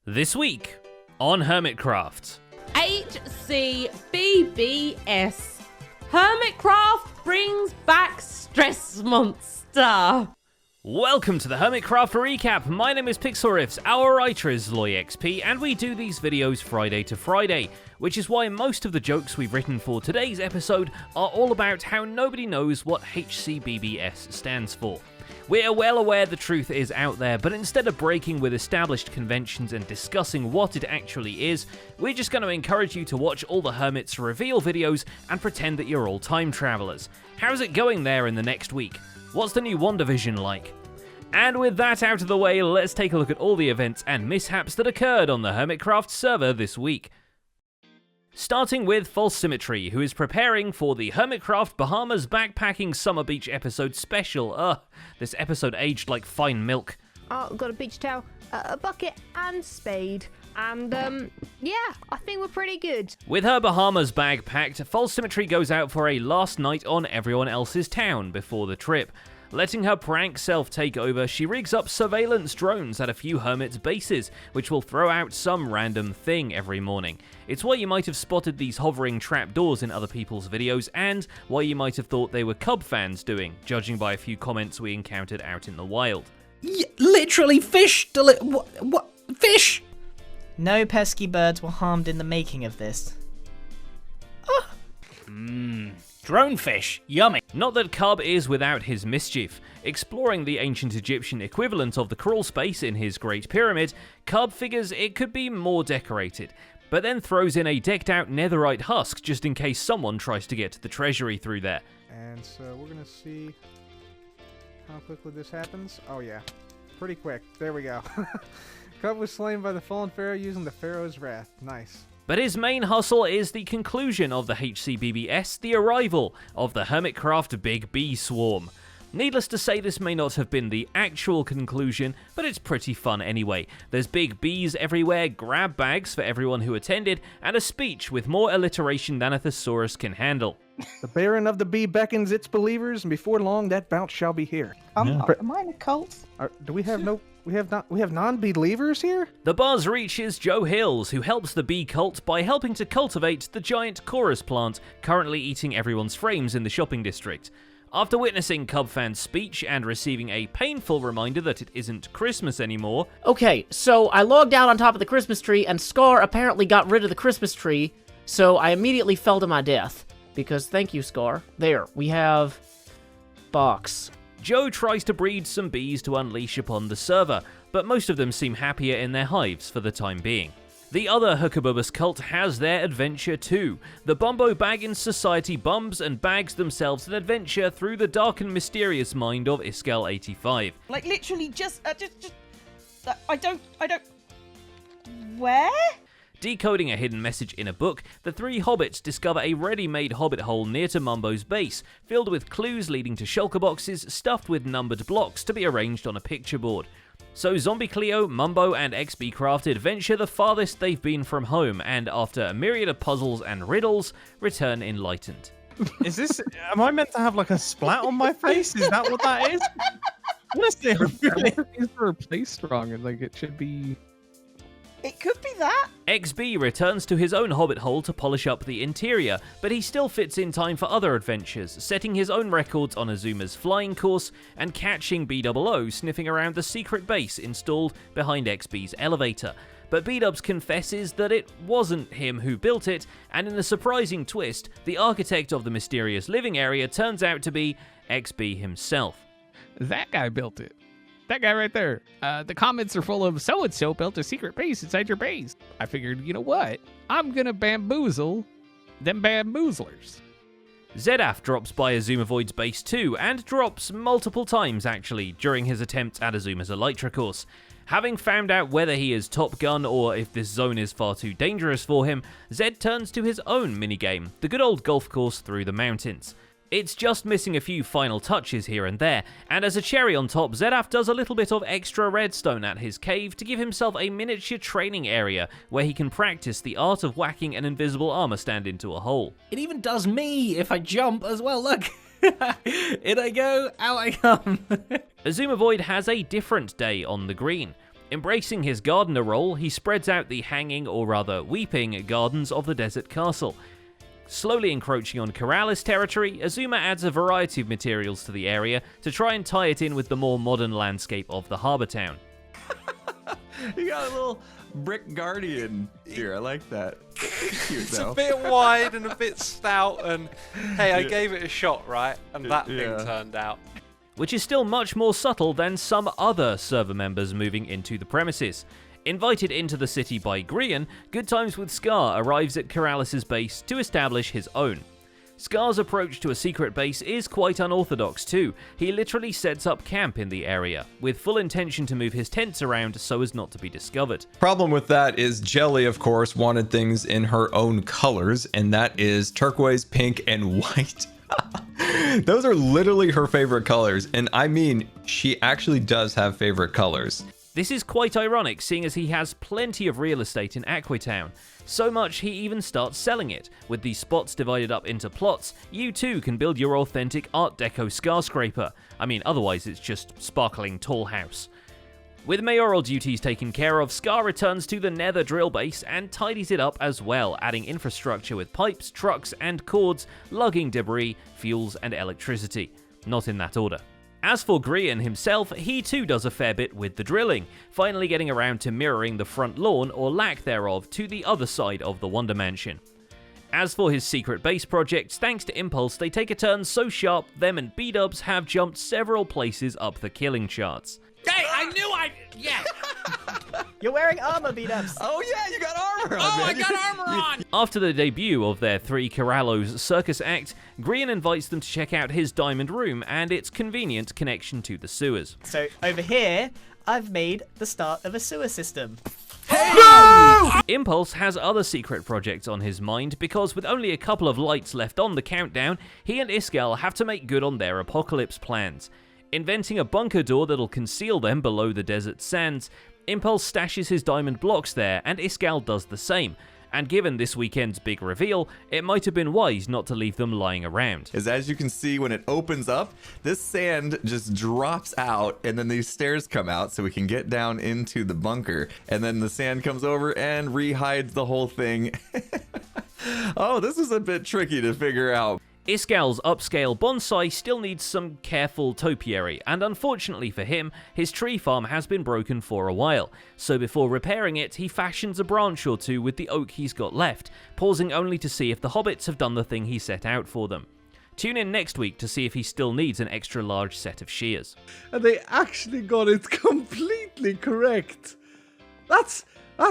This week on Hermitcraft. HCBBS. Hermitcraft brings back Stress Monster. Welcome to the Hermitcraft Recap. My name is Pixelriffs, our writer is LoyXP, and we do these videos Friday to Friday, which is why most of the jokes we've written for today's episode are all about how nobody knows what HCBBS stands for. We're well aware the truth is out there, but instead of breaking with established conventions and discussing what it actually is, we're just going to encourage you to watch all the Hermits reveal videos and pretend that you're all time travelers. How's it going there in the next week? What's the new WandaVision like? And with that out of the way, let's take a look at all the events and mishaps that occurred on the Hermitcraft server this week. Starting with False Symmetry, who is preparing for the Hermitcraft Bahamas Backpacking Summer Beach episode special. This episode aged like fine milk. Oh, got a beach towel, a bucket and spade. And, yeah, I think we're pretty good. With her Bahamas bag packed, False Symmetry goes out for a last night on everyone else's town before the trip. Letting her prank self take over, she rigs up surveillance drones at a few hermits' bases, which will throw out some random thing every morning. It's why you might have spotted these hovering trapdoors in other people's videos, and why you might have thought they were Cub fans doing, judging by a few comments we encountered out in the wild. Literally fish! What? Fish! No pesky birds were harmed in the making of this. Drone fish, yummy. Not that Cub is without his mischief. Exploring the ancient Egyptian equivalent of the crawl space in his Great Pyramid, Cub figures it could be more decorated, but then throws in a decked out netherite husk just in case someone tries to get to the treasury through there. And so we're going to see how quickly this happens. Oh yeah, pretty quick. There we go. Cub was slain by the fallen pharaoh using the pharaoh's wrath. Nice. But his main hustle is the conclusion of the HCBBS, the arrival of the Hermitcraft Big Bee Swarm. Needless to say, this may not have been the actual conclusion, but it's pretty fun anyway. There's big bees everywhere, grab bags for everyone who attended, and a speech with more alliteration than a thesaurus can handle. The Baron of the Bee beckons its believers, and before long that bounce shall be here. Am I in a cult? Do we have we have non-believers here? The buzz reaches Joe Hills, who helps the bee cult by helping to cultivate the giant chorus plant currently eating everyone's frames in the shopping district. After witnessing Cub fans' speech and receiving a painful reminder that it isn't Christmas anymore... Okay, so I logged out on top of the Christmas tree, and Scar apparently got rid of the Christmas tree, so I immediately fell to my death. Because, thank you, Scar. There, we have... box. Joe tries to breed some bees to unleash upon the server, but most of them seem happier in their hives for the time being. The other Hookabubus cult has their adventure too. The Bumbo Baggins Society bums and bags themselves an adventure through the dark and mysterious mind of Iskel85. Like, literally I don't... Where? Decoding a hidden message in a book, the three hobbits discover a ready-made hobbit hole near to Mumbo's base, filled with clues leading to shulker boxes stuffed with numbered blocks to be arranged on a picture board. So Zombie Cleo, Mumbo, and XB Crafted venture the farthest they've been from home, and after a myriad of puzzles and riddles, return enlightened. Is this... am I meant to have like a splat on my face? Is that what that is? Honestly, I really think it's replaced wrong. Like, it should be... It could be that. XB returns to his own hobbit hole to polish up the interior, but he still fits in time for other adventures, setting his own records on Azuma's flying course and catching B00 sniffing around the secret base installed behind XB's elevator. But B-Dubs confesses that it wasn't him who built it, and in a surprising twist, the architect of the mysterious living area turns out to be XB himself. That guy built it. That guy right there. The comments are full of so-and-so built a secret base inside your base. I figured, you know what? I'm gonna bamboozle them bamboozlers. Zedaf drops by Azumavoid's base too, and drops multiple times actually during his attempt at Azuma's Elytra course. Having found out whether he is Top Gun or if this zone is far too dangerous for him, Zed turns to his own minigame, the good old golf course through the mountains. It's just missing a few final touches here and there, and as a cherry on top, Zedaf does a little bit of extra redstone at his cave to give himself a miniature training area where he can practice the art of whacking an invisible armor stand into a hole. It even does me if I jump as well, look. In I go, out I come. Azumavoid has a different day on the green. Embracing his gardener role, he spreads out the hanging, or rather weeping, gardens of the desert castle. Slowly encroaching on Keralis territory, Azuma adds a variety of materials to the area to try and tie it in with the more modern landscape of the harbour town. You got a little brick guardian here. I like that. It's a bit wide and a bit stout, and hey, I gave it a shot, right? And that thing turned out. Which is still much more subtle than some other server members moving into the premises. Invited into the city by Grian, Good Times with Scar arrives at Keralis' base to establish his own. Scar's approach to a secret base is quite unorthodox too. He literally sets up camp in the area, with full intention to move his tents around so as not to be discovered. Problem with that is Jelly, of course, wanted things in her own colors, and that is turquoise, pink, and white. Those are literally her favorite colors, and I mean, she actually does have favorite colors. This is quite ironic, seeing as he has plenty of real estate in Aquitown. So much he even starts selling it. With these spots divided up into plots, you too can build your authentic Art Deco skyscraper. I mean, otherwise it's just sparkling tall house. With mayoral duties taken care of, Scar returns to the Nether drill base and tidies it up as well, adding infrastructure with pipes, trucks, and cords, lugging debris, fuels, and electricity. Not in that order. As for Grian himself, he too does a fair bit with the drilling, finally getting around to mirroring the front lawn, or lack thereof, to the other side of the Wonder Mansion. As for his secret base projects, thanks to Impulse, they take a turn so sharp, them and B-dubs have jumped several places up the killing charts. Hey, I knew yeah. You're wearing armor, B-dubs. Oh yeah, you got armor on. Oh, I got armor on. After the debut of their 3 Corallos circus act, Grian invites them to check out his diamond room and its convenient connection to the sewers. So over here, I've made the start of a sewer system. Impulse has other secret projects on his mind because with only a couple of lights left on the countdown, he and Iskall have to make good on their apocalypse plans. Inventing a bunker door that'll conceal them below the desert sands, Impulse stashes his diamond blocks there, and Iskall does the same. And given this weekend's big reveal, it might have been wise not to leave them lying around. As you can see, when it opens up, this sand just drops out, and then these stairs come out so we can get down into the bunker. And then the sand comes over and rehides the whole thing. Oh, this is a bit tricky to figure out. Iskall's upscale bonsai still needs some careful topiary, and unfortunately for him, his tree farm has been broken for a while, so before repairing it, he fashions a branch or two with the oak he's got left, pausing only to see if the hobbits have done the thing he set out for them. Tune in next week to see if he still needs an extra large set of shears. And they actually got it completely correct. That's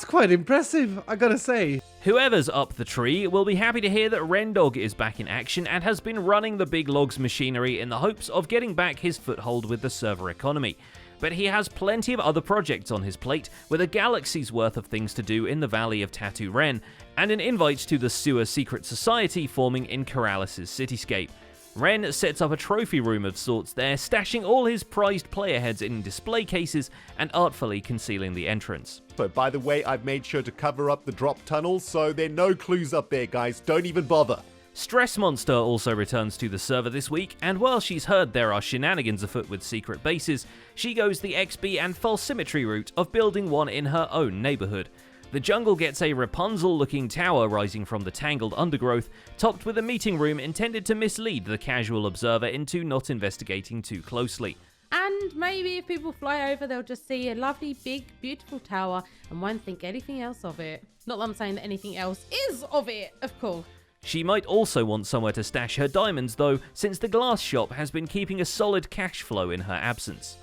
quite impressive, I gotta say. Whoever's up the tree will be happy to hear that Rendog is back in action and has been running the Big Logs machinery in the hopes of getting back his foothold with the server economy. But he has plenty of other projects on his plate, with a galaxy's worth of things to do in the Valley of Tattoo Ren, and an invite to the Sewer Secret Society forming in Keralis' cityscape. Ren sets up a trophy room of sorts there, stashing all his prized player heads in display cases and artfully concealing the entrance. So, by the way, I've made sure to cover up the drop tunnels, so there are no clues up there, guys. Don't even bother. Stress Monster also returns to the server this week, and while she's heard there are shenanigans afoot with secret bases, she goes the XP and false symmetry route of building one in her own neighborhood. The jungle gets a Rapunzel-looking tower rising from the tangled undergrowth, topped with a meeting room intended to mislead the casual observer into not investigating too closely. And maybe if people fly over, they'll just see a lovely, big, beautiful tower and won't think anything else of it. Not that I'm saying that anything else is of it, of course. She might also want somewhere to stash her diamonds though, since the glass shop has been keeping a solid cash flow in her absence.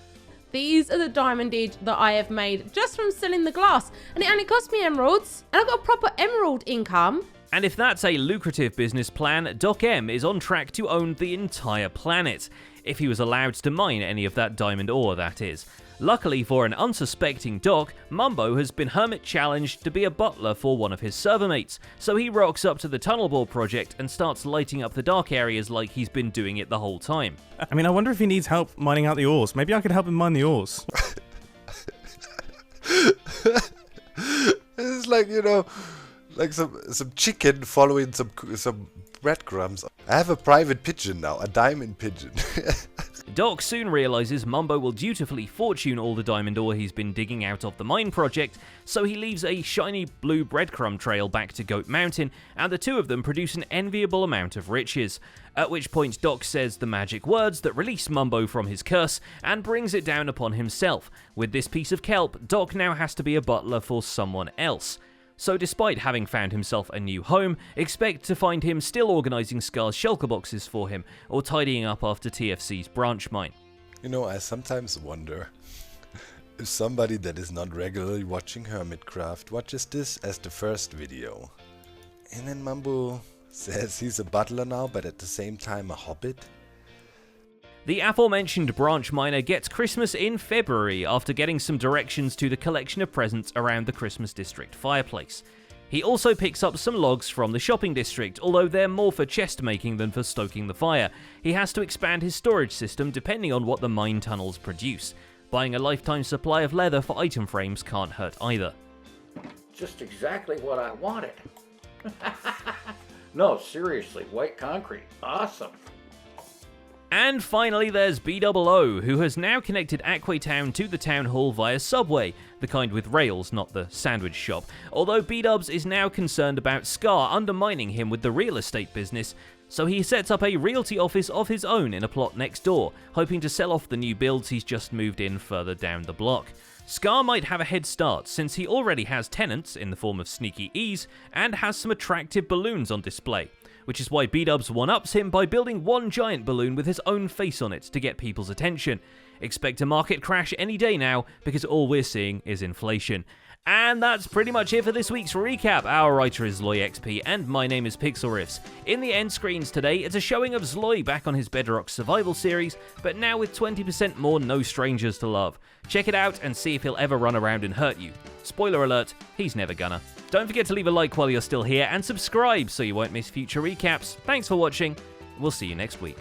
These are the diamondage that I have made just from selling the glass, and it only cost me emeralds, and I've got a proper emerald income. And if that's a lucrative business plan, Doc M is on track to own the entire planet, if he was allowed to mine any of that diamond ore, that is. Luckily for an unsuspecting Doc, Mumbo has been hermit challenged to be a butler for one of his server mates, so he rocks up to the tunnel bore project and starts lighting up the dark areas like he's been doing it the whole time. I mean, I wonder if he needs help mining out the ores. Maybe I could help him mine the ores. It's like, you know, like some chicken following some breadcrumbs. I have a private pigeon now, a diamond pigeon. Doc soon realizes Mumbo will dutifully fortune all the diamond ore he's been digging out of the mine project, so he leaves a shiny blue breadcrumb trail back to Goat Mountain, and the two of them produce an enviable amount of riches. At which point Doc says the magic words that release Mumbo from his curse and brings it down upon himself. With this piece of kelp, Doc now has to be a butler for someone else. So despite having found himself a new home, expect to find him still organising Scar's shulker boxes for him, or tidying up after TFC's branch mine. You know, I sometimes wonder if somebody that is not regularly watching Hermitcraft watches this as the first video. And then Mumbo says he's a butler now, but at the same time a hobbit. The aforementioned branch miner gets Christmas in February after getting some directions to the collection of presents around the Christmas district fireplace. He also picks up some logs from the shopping district, although they're more for chest making than for stoking the fire. He has to expand his storage system depending on what the mine tunnels produce. Buying a lifetime supply of leather for item frames can't hurt either. Just exactly what I wanted. No, seriously, white concrete. Awesome. And finally there's BOO, who has now connected Aquatown to the town hall via subway, the kind with rails, not the sandwich shop, although B-Dubs is now concerned about Scar undermining him with the real estate business, so he sets up a realty office of his own in a plot next door, hoping to sell off the new builds he's just moved in further down the block. Scar might have a head start, since he already has tenants in the form of Sneaky Ease, and has some attractive balloons on display, which is why B-Dubs one-ups him by building one giant balloon with his own face on it to get people's attention. Expect a market crash any day now, because all we're seeing is inflation. And that's pretty much it for this week's recap. Our writer is ZloyXP, and my name is Pixelriffs. In the end screens today, it's a showing of Zloy back on his Bedrock Survival series, but now with 20% more No Strangers to Love. Check it out and see if he'll ever run around and hurt you. Spoiler alert, he's never gonna. Don't forget to leave a like while you're still here, and subscribe so you won't miss future recaps. Thanks for watching, we'll see you next week.